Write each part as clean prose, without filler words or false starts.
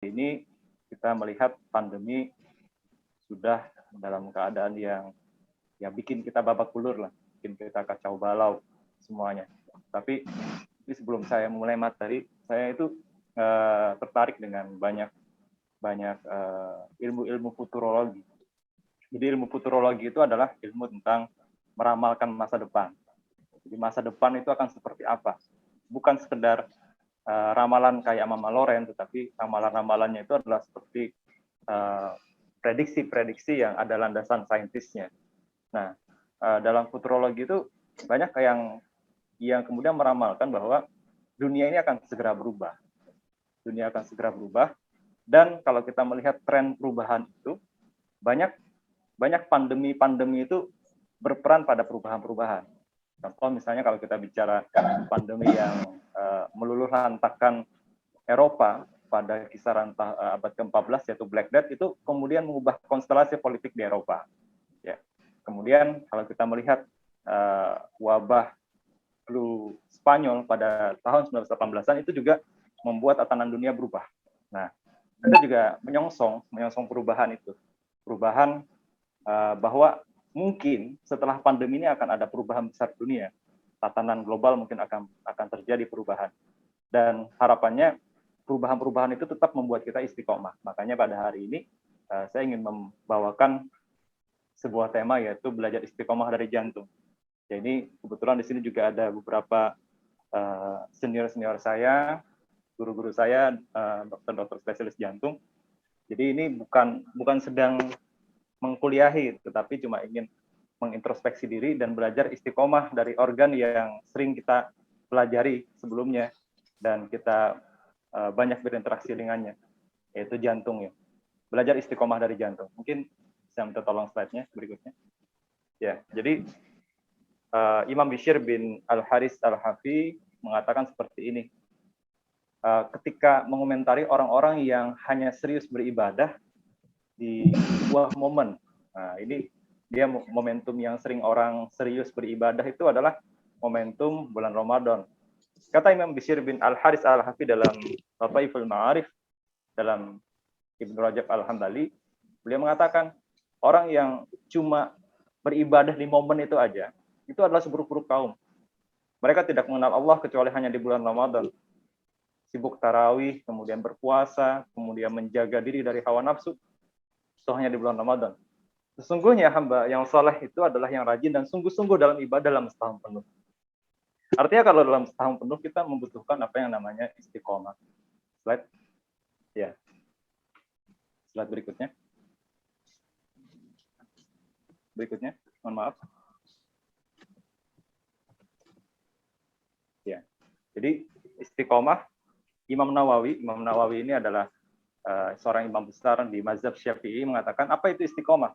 Ini kita melihat pandemi sudah dalam keadaan yang ya bikin kita babak belur lah, bikin kita kacau balau semuanya. Tapi ini sebelum saya mulai materi, saya itu tertarik dengan banyak ilmu-ilmu futurologi. Jadi ilmu futurologi itu adalah ilmu tentang meramalkan masa depan. Jadi masa depan itu akan seperti apa? Bukan sekedar ramalan kayak Mama Loren, tetapi ramalan-ramalannya itu adalah seperti prediksi-prediksi yang ada landasan saintisnya. Nah, dalam futurologi itu banyak yang kemudian meramalkan bahwa dunia ini akan segera berubah. Dunia akan segera berubah, dan kalau kita melihat tren perubahan itu, banyak pandemi-pandemi itu berperan pada perubahan-perubahan. Contoh misalnya kalau kita bicara pandemi yang meluluh lantakkan Eropa pada kisaran abad ke-14 yaitu Black Death, itu kemudian mengubah konstelasi politik di Eropa. Ya. Kemudian kalau kita melihat wabah flu Spanyol pada tahun 1918-an itu juga membuat tatanan dunia berubah. Nah, kita juga menyongsong perubahan itu. Perubahan bahwa mungkin setelah pandemi ini akan ada perubahan besar dunia. Tatanan global mungkin akan terjadi perubahan. Dan harapannya perubahan-perubahan itu tetap membuat kita istiqomah. Makanya pada hari ini saya ingin membawakan sebuah tema, yaitu belajar istiqomah dari jantung. Jadi kebetulan di sini juga ada beberapa senior-senior saya, guru-guru saya, dokter-dokter spesialis jantung. Jadi ini bukan sedang mengkuliahi, tetapi cuma ingin mengintrospeksi diri dan belajar istiqomah dari organ yang sering kita pelajari sebelumnya dan kita banyak berinteraksi dengannya, yaitu jantung ya. Belajar istiqomah dari jantung. Mungkin bisa minta tolong slide-nya berikutnya. Ya, jadi Imam Bishr bin Al-Haris Al-Hafi mengatakan seperti ini. Ketika mengomentari orang-orang yang hanya serius beribadah di sebuah momen. Nah, ini dia momentum yang sering orang serius beribadah itu adalah momentum bulan Ramadan. Kata Imam Bishr bin Al-Haris Al-Hafi dalam Lataiful Ma'arif, dalam Ibnu Rajab Al-Hambali, beliau mengatakan orang yang cuma beribadah di momen itu aja, itu adalah seburuk-buruk kaum. Mereka tidak mengenal Allah kecuali hanya di bulan Ramadan. Sibuk tarawih, kemudian berpuasa, kemudian menjaga diri dari hawa nafsu, itu hanya di bulan Ramadan. Sesungguhnya hamba yang saleh itu adalah yang rajin dan sungguh-sungguh dalam ibadah dalam setahun penuh. Artinya kalau dalam setahun penuh kita membutuhkan apa yang namanya istiqomah. Slide. Ya. Slide berikutnya. Berikutnya, mohon maaf. Ya. Jadi istiqomah, Imam Nawawi ini adalah seorang imam besar di mazhab Syafi'i, mengatakan apa itu istiqomah?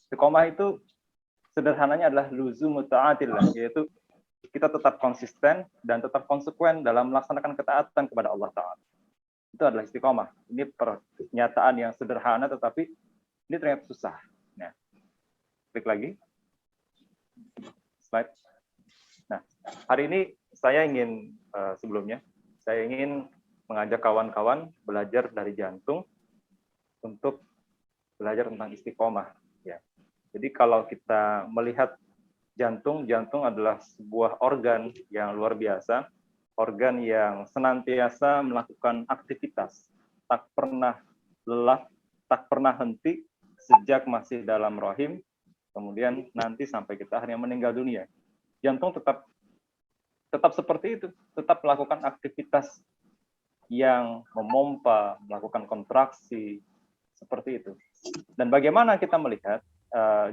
Istiqomah itu sederhananya adalah luzum ta'atillah, yaitu kita tetap konsisten dan tetap konsekuen dalam melaksanakan ketaatan kepada Allah Ta'ala. Itu adalah istiqomah. Ini pernyataan yang sederhana, tetapi ini ternyata susah. Nah, klik lagi. Slide. Nah, hari ini saya ingin sebelumnya, saya ingin mengajak kawan-kawan belajar dari jantung untuk belajar tentang istiqomah. Ya. Jadi kalau kita melihat jantung adalah sebuah organ yang luar biasa, organ yang senantiasa melakukan aktivitas, tak pernah lelah, tak pernah henti sejak masih dalam rahim, kemudian nanti sampai kita akhirnya meninggal dunia. Jantung tetap seperti itu, tetap melakukan aktivitas yang memompa, melakukan kontraksi, seperti itu. Dan bagaimana kita melihat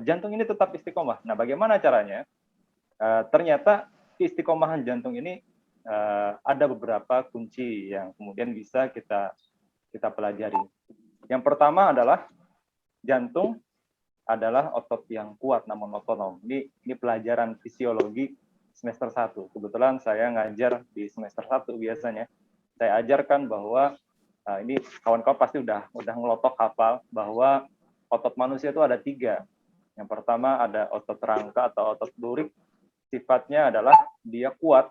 jantung ini tetap istiqomah? Nah, bagaimana caranya? Ternyata istiqomahan jantung ini ada beberapa kunci yang kemudian bisa kita pelajari. Yang pertama adalah jantung adalah otot yang kuat namun otonom. Ini pelajaran fisiologi semester 1. Kebetulan saya ngajar di semester 1 biasanya. Saya ajarkan bahwa ini kawan-kawan pasti udah ngelotok hafal bahwa otot manusia itu ada 3. Yang pertama ada otot rangka atau otot lurik. Sifatnya adalah dia kuat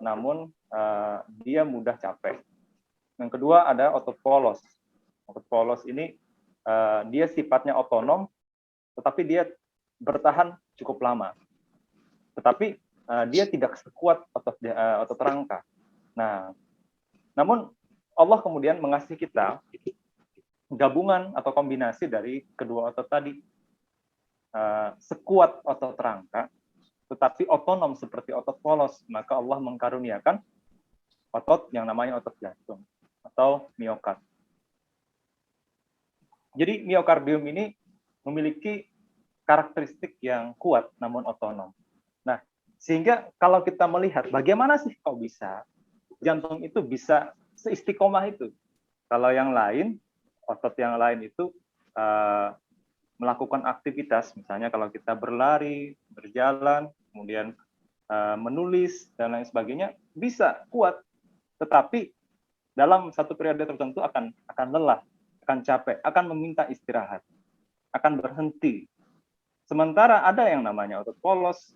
namun dia mudah capek. Yang kedua ada otot polos. Otot polos ini dia sifatnya otonom, tetapi dia bertahan cukup lama. Tetapi dia tidak sekuat otot rangka. Nah, namun Allah kemudian mengasihi kita gabungan atau kombinasi dari kedua otot tadi. Sekuat otot rangka, tetapi otonom seperti otot polos, maka Allah mengkaruniakan otot yang namanya otot jantung atau miokard. Jadi miokardium ini memiliki karakteristik yang kuat namun otonom. Nah, sehingga kalau kita melihat bagaimana sih kok bisa jantung itu bisa seistiqomah itu. Kalau yang lain, otot yang lain itu melakukan aktivitas, misalnya kalau kita berlari, berjalan, kemudian menulis dan lain sebagainya, bisa kuat. Tetapi dalam satu periode tertentu akan lelah, akan capek, akan meminta istirahat, akan berhenti. Sementara ada yang namanya otot polos,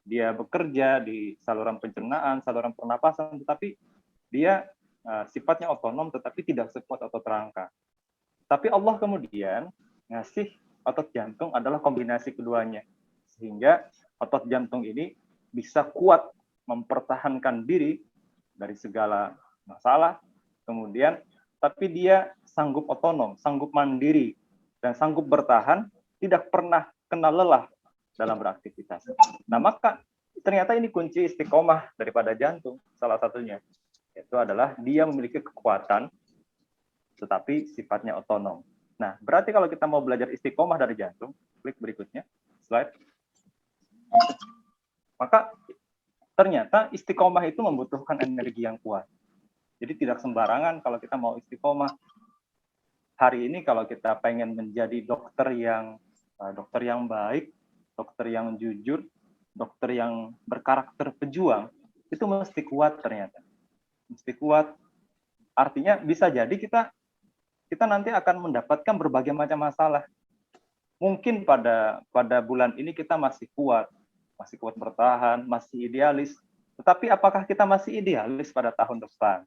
dia bekerja di saluran pencernaan, saluran pernapasan, tetapi dia sifatnya otonom, tetapi tidak sekuat otot rangka. Tapi Allah kemudian ngasih otot jantung adalah kombinasi keduanya. Sehingga otot jantung ini bisa kuat mempertahankan diri dari segala masalah, kemudian tapi dia sanggup otonom, sanggup mandiri, dan sanggup bertahan, tidak pernah kena lelah dalam beraktivitas. Nah, maka ternyata ini kunci istiqomah daripada jantung, salah satunya. Itu adalah dia memiliki kekuatan, tetapi sifatnya otonom. Nah, berarti kalau kita mau belajar istiqomah dari jantung, klik berikutnya, slide. Maka ternyata istiqomah itu membutuhkan energi yang kuat. Jadi tidak sembarangan kalau kita mau istiqomah. Hari ini kalau kita pengen menjadi dokter yang baik, dokter yang jujur, dokter yang berkarakter pejuang, itu mesti kuat ternyata. Mesti kuat. Artinya bisa jadi kita nanti akan mendapatkan berbagai macam masalah. Mungkin pada bulan ini kita masih kuat bertahan, masih idealis. Tetapi apakah kita masih idealis pada tahun depan?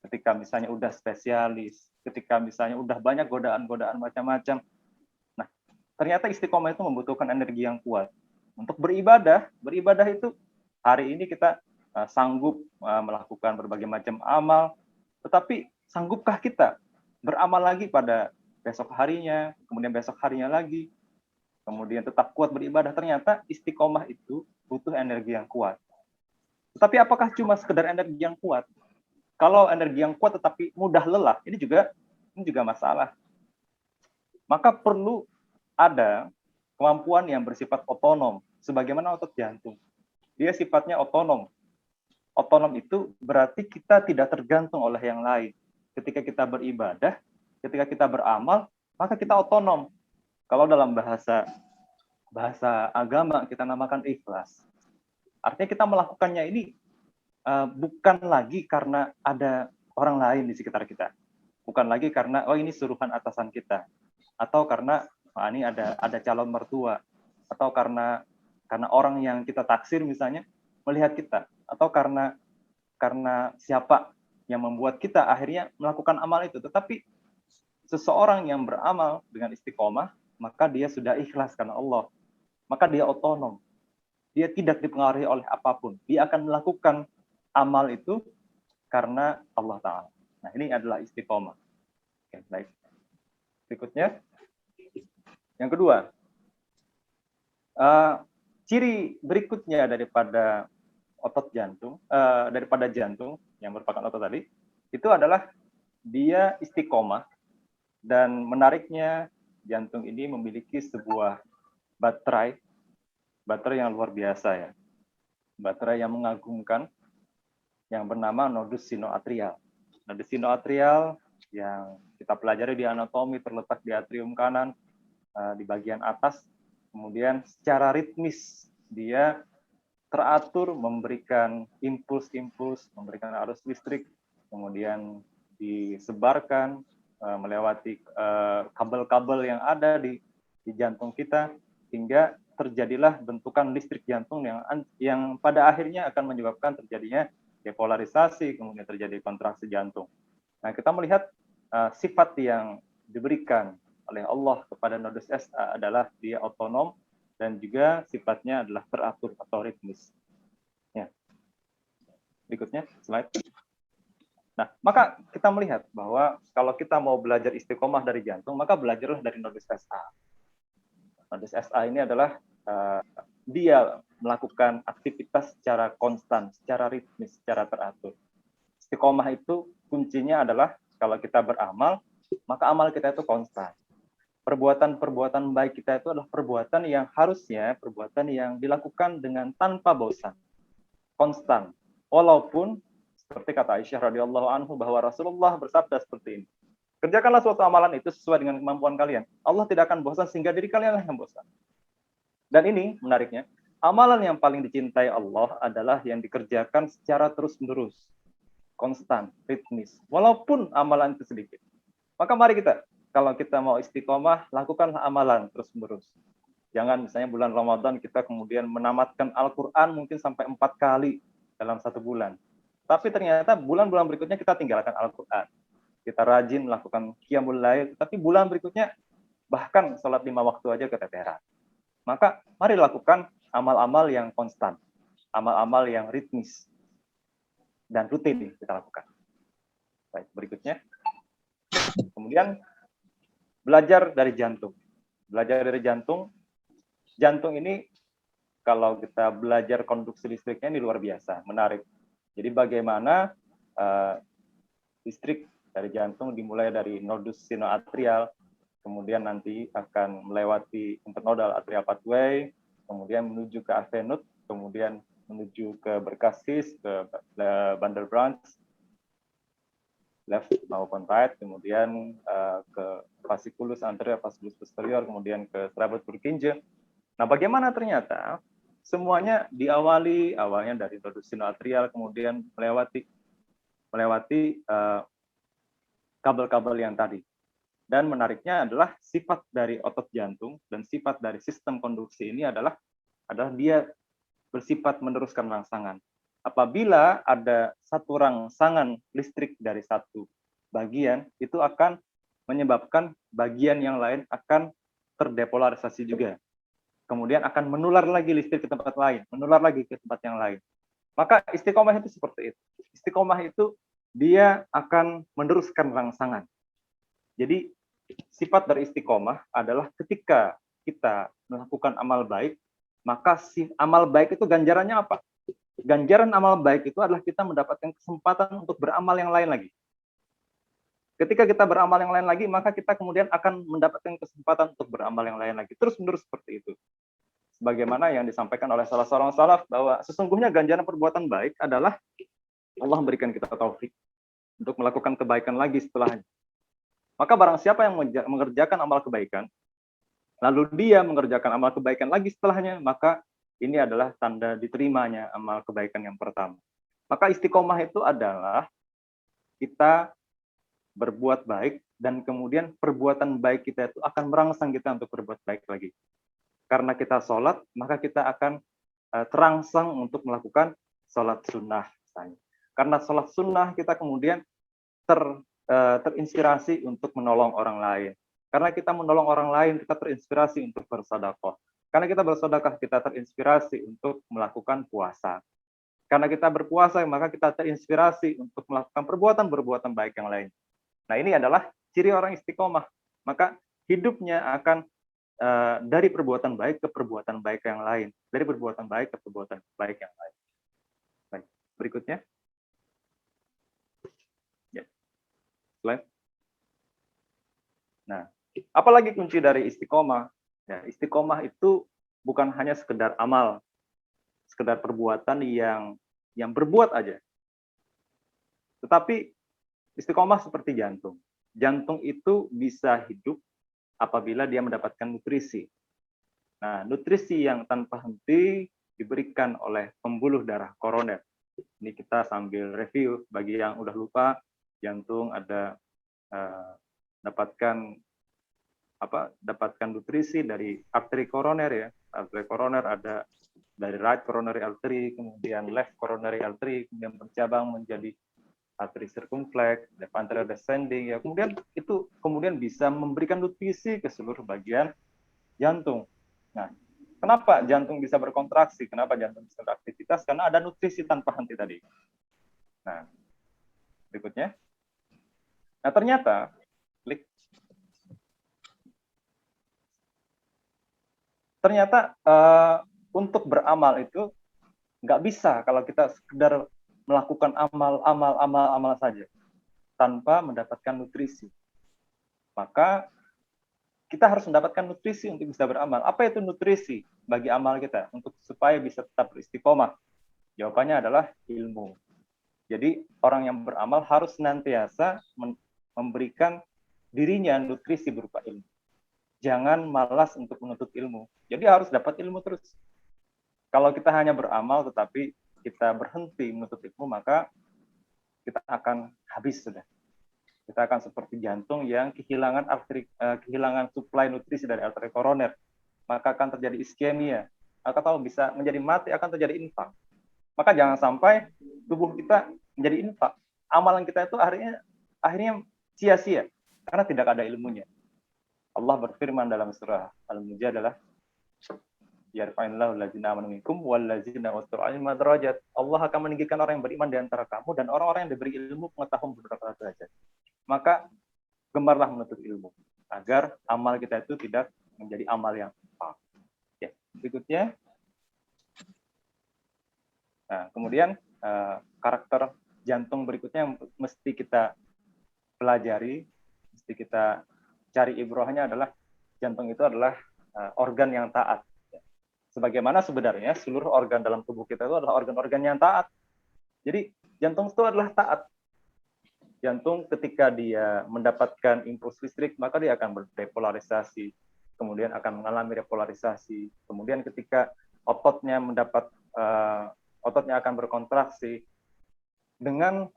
Ketika misalnya udah spesialis, ketika misalnya udah banyak godaan-godaan macam-macam. Nah, ternyata istiqomah itu membutuhkan energi yang kuat. Untuk beribadah itu hari ini kita sanggup melakukan berbagai macam amal, tetapi sanggupkah kita beramal lagi pada besok harinya, kemudian besok harinya lagi, kemudian tetap kuat beribadah? Ternyata istiqomah itu butuh energi yang kuat. Tetapi apakah cuma sekedar energi yang kuat? Kalau energi yang kuat tetapi mudah lelah, ini juga masalah. Maka perlu ada kemampuan yang bersifat otonom, sebagaimana otot jantung. Dia sifatnya otonom. Otonom itu berarti kita tidak tergantung oleh yang lain. Ketika kita beribadah, ketika kita beramal, maka kita otonom. Kalau dalam bahasa agama kita namakan ikhlas. Artinya kita melakukannya ini bukan lagi karena ada orang lain di sekitar kita. Bukan lagi karena ini suruhan atasan kita, atau karena ini ada calon mertua, atau karena orang yang kita taksir misalnya melihat kita, atau karena siapa yang membuat kita akhirnya melakukan amal itu. Tetapi seseorang yang beramal dengan istiqomah, maka dia sudah ikhlas karena Allah. Maka dia otonom. Dia tidak dipengaruhi oleh apapun. Dia akan melakukan amal itu karena Allah Ta'ala. Nah, ini adalah istiqomah. Oke, baik. Berikutnya. Yang kedua, ciri berikutnya daripada otot jantung, daripada jantung yang merupakan otot tadi, itu adalah dia istiqomah, dan menariknya jantung ini memiliki sebuah baterai yang luar biasa ya. Baterai yang mengagumkan yang bernama nodus sinoatrial. Nodus sinoatrial yang kita pelajari di anatomi terletak di atrium kanan di bagian atas. Kemudian secara ritmis dia teratur memberikan impuls-impuls, memberikan arus listrik, kemudian disebarkan melewati kabel-kabel yang ada di jantung kita, hingga terjadilah bentukan listrik jantung yang pada akhirnya akan menyebabkan terjadinya depolarisasi, kemudian terjadi kontraksi jantung. Nah, kita melihat sifat yang diberikan oleh Allah kepada nodus SA adalah dia otonom dan juga sifatnya adalah teratur atau ritmis. Ya. Berikutnya, slide. Nah, maka kita melihat bahwa kalau kita mau belajar istiqomah dari jantung, maka belajarlah dari nodus SA. Nodus SA ini adalah dia melakukan aktivitas secara konstan, secara ritmis, secara teratur. Istiqomah itu kuncinya adalah kalau kita beramal, maka amal kita itu konstan. Perbuatan-perbuatan baik kita itu adalah perbuatan yang harusnya, perbuatan yang dilakukan dengan tanpa bosan, konstan. Walaupun seperti kata Aisyah radhiyallahu anhu bahwa Rasulullah bersabda seperti ini. Kerjakanlah suatu amalan itu sesuai dengan kemampuan kalian. Allah tidak akan bosan sehingga diri kalianlah yang bosan. Dan ini menariknya, amalan yang paling dicintai Allah adalah yang dikerjakan secara terus-menerus, konstan, ritmis, walaupun amalan itu sedikit. Maka mari kita, kalau kita mau istiqomah, lakukanlah amalan terus-menerus. Jangan misalnya bulan Ramadan kita kemudian menamatkan Al-Quran mungkin sampai 4 kali dalam 1 bulan. Tapi ternyata bulan-bulan berikutnya kita tinggalkan Al-Quran. Kita rajin melakukan qiyamul lail, tapi bulan berikutnya bahkan sholat 5 waktu aja keteteran. Maka mari lakukan amal-amal yang konstan, amal-amal yang ritmis, dan rutin kita lakukan. Baik, berikutnya. Kemudian belajar dari jantung. Belajar dari jantung. Jantung ini kalau kita belajar konduksi listriknya ini luar biasa, menarik. Jadi bagaimana listrik dari jantung dimulai dari nodus sinoatrial, kemudian nanti akan melewati internodal atrial pathway, kemudian menuju ke avenut, kemudian menuju ke berkasis, ke bundle branch, left maupun right, kemudian ke fasciculus anterior, fasciculus posterior, kemudian ke trabet Purkinje. Nah, bagaimana ternyata semuanya awalnya dari nodus sinoatrial, kemudian melewati kabel-kabel yang tadi. Dan menariknya adalah sifat dari otot jantung dan sifat dari sistem konduksi ini adalah dia bersifat meneruskan rangsangan. Apabila ada satu rangsangan listrik dari satu bagian, itu akan menyebabkan bagian yang lain akan terdepolarisasi juga. Kemudian akan menular lagi listrik ke tempat lain, menular lagi ke tempat yang lain. Maka istiqomah itu seperti itu. Istiqomah itu dia akan meneruskan rangsangan. Jadi sifat dari istiqomah adalah ketika kita melakukan amal baik, maka si amal baik itu ganjarannya apa? Ganjaran amal baik itu adalah kita mendapatkan kesempatan untuk beramal yang lain lagi. Ketika kita beramal yang lain lagi, maka kita kemudian akan mendapatkan kesempatan untuk beramal yang lain lagi. Terus-menerus seperti itu. Sebagaimana yang disampaikan oleh salah seorang salaf bahwa sesungguhnya ganjaran perbuatan baik adalah Allah memberikan kita taufik untuk melakukan kebaikan lagi setelahnya. Maka barang siapa yang mengerjakan amal kebaikan, lalu dia mengerjakan amal kebaikan lagi setelahnya, maka ini adalah tanda diterimanya amal kebaikan yang pertama. Maka istiqomah itu adalah kita berbuat baik dan kemudian perbuatan baik kita itu akan merangsang kita untuk berbuat baik lagi. Karena kita sholat, maka kita akan terangsang untuk melakukan sholat sunnah. Misalnya. Karena sholat sunnah kita kemudian terinspirasi untuk menolong orang lain. Karena kita menolong orang lain, kita terinspirasi untuk bersedekah. Karena kita bersedekah, kita terinspirasi untuk melakukan puasa. Karena kita berpuasa, maka kita terinspirasi untuk melakukan perbuatan-perbuatan baik yang lain. Nah, ini adalah ciri orang istiqomah. Maka hidupnya akan dari perbuatan baik ke perbuatan baik yang lain. Dari perbuatan baik ke perbuatan baik yang lain. Baik, berikutnya. Ya. Slide. Nah, apalagi kunci dari istiqomah? Ya, istiqomah itu bukan hanya sekedar amal, sekedar perbuatan yang berbuat aja. Tetapi istiqomah seperti jantung. Jantung itu bisa hidup apabila dia mendapatkan nutrisi. Nah, nutrisi yang tanpa henti diberikan oleh pembuluh darah koroner. Ini kita sambil review bagi yang udah lupa, jantung ada dapatkan nutrisi dari arteri koroner ya. Arteri koroner ada dari right coronary artery, kemudian left coronary artery, kemudian bercabang menjadi arteri circumflex, left anterior descending, ya kemudian itu kemudian bisa memberikan nutrisi ke seluruh bagian jantung. Nah, kenapa jantung bisa berkontraksi? Kenapa jantung bisa beraktivitas? Karena ada nutrisi tanpa henti tadi. Nah, berikutnya. Nah, ternyata untuk beramal itu nggak bisa kalau kita sekedar melakukan amal saja tanpa mendapatkan nutrisi. Maka kita harus mendapatkan nutrisi untuk bisa beramal. Apa itu nutrisi bagi amal kita untuk supaya bisa tetap beristiqomah? Jawabannya adalah ilmu. Jadi orang yang beramal harus senantiasa memberikan dirinya nutrisi berupa ilmu. Jangan malas untuk menuntut ilmu. Jadi harus dapat ilmu terus. Kalau kita hanya beramal tetapi kita berhenti menuntut ilmu, maka kita akan habis sudah. Kita akan seperti jantung yang kehilangan suplai nutrisi dari arteri koroner. Maka akan terjadi iskemia. Atau bisa menjadi mati, akan terjadi infak. Maka jangan sampai tubuh kita menjadi infak. Amalan kita itu akhirnya sia-sia karena tidak ada ilmunya. Allah berfirman dalam surah Al-Mujadalah, yarfa'illahu allazina amanu minkum wallazina utul ilma darajat. Allah akan meninggikan orang yang beriman di antara kamu dan orang-orang yang diberi ilmu pengetahuan beberapa derajat. Maka gemarlah menuntut ilmu agar amal kita itu tidak menjadi amal yang infak. Ya, berikutnya. Nah, kemudian karakter jantung berikutnya yang mesti kita pelajari, mesti kita cari ibrahnya adalah jantung itu adalah organ yang taat. Sebagaimana sebenarnya seluruh organ dalam tubuh kita itu adalah organ-organ yang taat. Jadi jantung itu adalah taat. Jantung ketika dia mendapatkan impuls listrik, maka dia akan berdepolarisasi, kemudian akan mengalami repolarisasi. Kemudian ketika ototnya ototnya akan berkontraksi dengan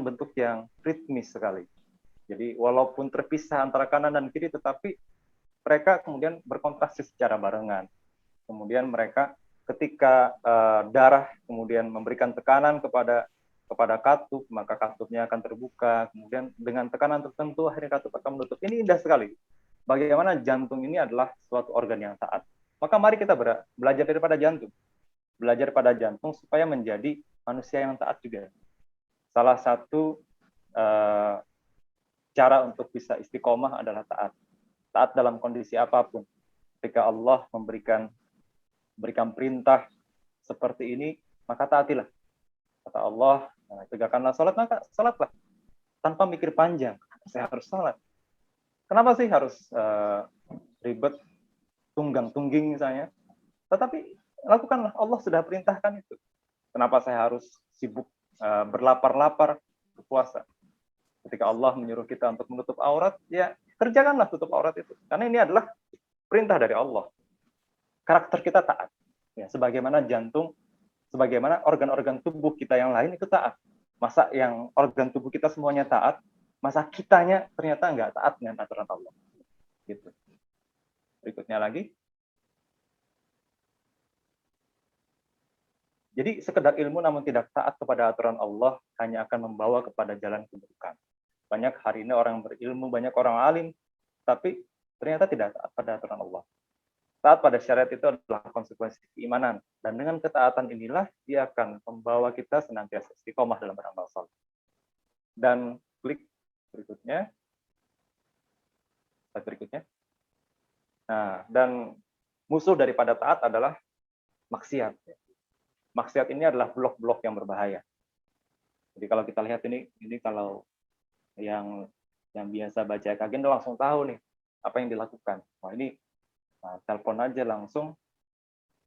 bentuk yang ritmis sekali. Jadi walaupun terpisah antara kanan dan kiri, tetapi mereka kemudian berkontraksi secara barengan. Kemudian mereka ketika darah kemudian memberikan tekanan kepada katup, maka katupnya akan terbuka. Kemudian dengan tekanan tertentu, akhirnya katup akan menutup. Ini indah sekali. Bagaimana jantung ini adalah suatu organ yang taat. Maka mari kita belajar daripada jantung. Belajar pada jantung supaya menjadi manusia yang taat juga. Salah satu cara untuk bisa istiqomah adalah taat. Taat dalam kondisi apapun. Ketika Allah memberikan perintah seperti ini, maka taatilah. Kata Allah, tegakkanlah sholat, maka sholatlah. Tanpa mikir panjang, saya harus sholat. Kenapa sih harus ribet, tunggang-tungging misalnya? Tetapi lakukanlah, Allah sudah perintahkan itu. Kenapa saya harus sibuk berlapar-lapar berpuasa? Ketika Allah menyuruh kita untuk menutup aurat, ya kerjakanlah tutup aurat itu. Karena ini adalah perintah dari Allah. Karakter kita taat. Ya, sebagaimana jantung, sebagaimana organ-organ tubuh kita yang lain itu taat. Masa yang organ tubuh kita semuanya taat, masa kitanya ternyata nggak taat dengan aturan Allah. Gitu. Berikutnya lagi. Jadi sekedar ilmu namun tidak taat kepada aturan Allah hanya akan membawa kepada jalan keburukan. Banyak hari ini orang berilmu, banyak orang alim, tapi ternyata tidak taat pada aturan Allah. Taat pada syariat itu adalah konsekuensi keimanan. Dan dengan ketaatan inilah dia akan membawa kita senantiasa istiqomah dalam beramal saleh. Dan klik berikutnya. Slide berikutnya. Nah, dan musuh daripada taat adalah maksiat. Maksiat ini adalah blok-blok yang berbahaya. Jadi kalau kita lihat ini kalau yang biasa baca EKG langsung tahu nih apa yang dilakukan. Wah, ini telepon aja langsung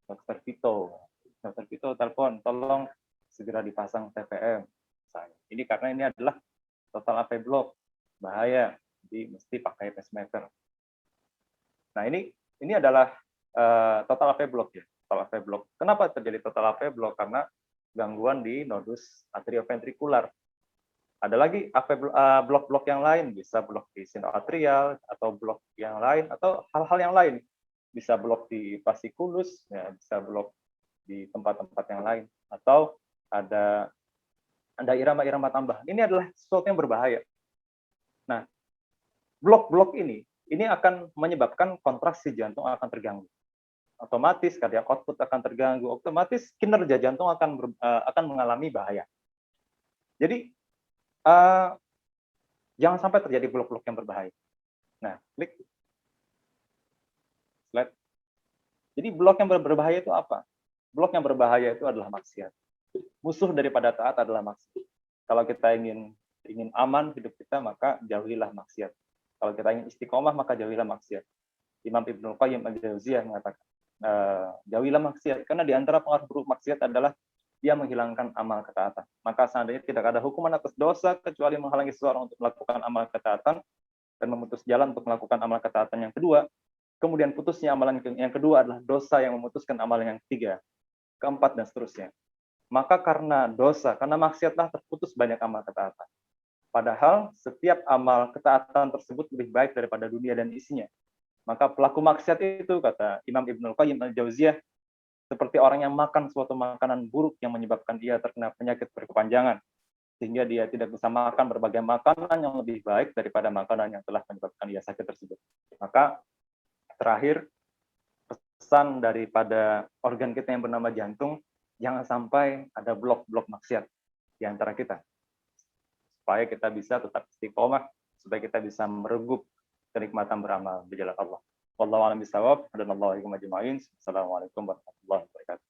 Dr. Vito. Dr. Vito telepon, tolong segera dipasang TPM. Misalnya. Ini karena ini adalah total AV block, bahaya. Jadi mesti pakai pacemaker. Nah ini adalah total AV block ya. Total AV block. Kenapa terjadi total AV block? Karena gangguan di nodus atrioventrikular. Ada lagi blok-blok yang lain, bisa blok di sinoatrial atau blok yang lain atau hal-hal yang lain. Bisa blok di fasciculus, ya, bisa blok di tempat-tempat yang lain, atau ada irama-irama tambahan. Ini adalah sesuatu yang berbahaya. Nah, blok-blok ini akan menyebabkan kontraksi jantung akan terganggu. Otomatis cardiac output akan terganggu, otomatis kinerja jantung akan mengalami bahaya. Jadi jangan sampai terjadi blok-blok yang berbahaya. Nah, klik slide. Jadi blok yang berbahaya itu apa? Blok yang berbahaya itu adalah maksiat. Musuh daripada taat adalah maksiat. Kalau kita ingin aman hidup kita, maka jauhilah maksiat. Kalau kita ingin istiqomah, maka jauhilah maksiat. Imam Ibnul Qayyim al-Jauziyah mengatakan, jauhilah maksiat, karena di antara pengaruh buruk maksiat adalah dia menghilangkan amal ketaatan. Maka seandainya tidak ada hukuman atas dosa kecuali menghalangi seseorang untuk melakukan amal ketaatan dan memutus jalan untuk melakukan amal ketaatan yang kedua, kemudian putusnya amalan yang kedua adalah dosa yang memutuskan amalan yang ketiga, keempat, dan seterusnya. Maka karena dosa, karena maksiatlah terputus banyak amal ketaatan. Padahal setiap amal ketaatan tersebut lebih baik daripada dunia dan isinya. Maka pelaku maksiat itu, kata Imam Ibnul Qayyim al-Jauziyah, seperti orang yang makan suatu makanan buruk yang menyebabkan dia terkena penyakit berkepanjangan, sehingga dia tidak bisa makan berbagai makanan yang lebih baik daripada makanan yang telah menyebabkan dia sakit tersebut. Maka terakhir, pesan daripada organ kita yang bernama jantung, jangan sampai ada blok-blok maksiat di antara kita, supaya kita bisa tetap istiqomah, supaya kita bisa meregup kenikmatan beramal di jalan Allah. Wallahu a'lam bishawab. Assalamualaikum warahmatullahi wabarakatuh.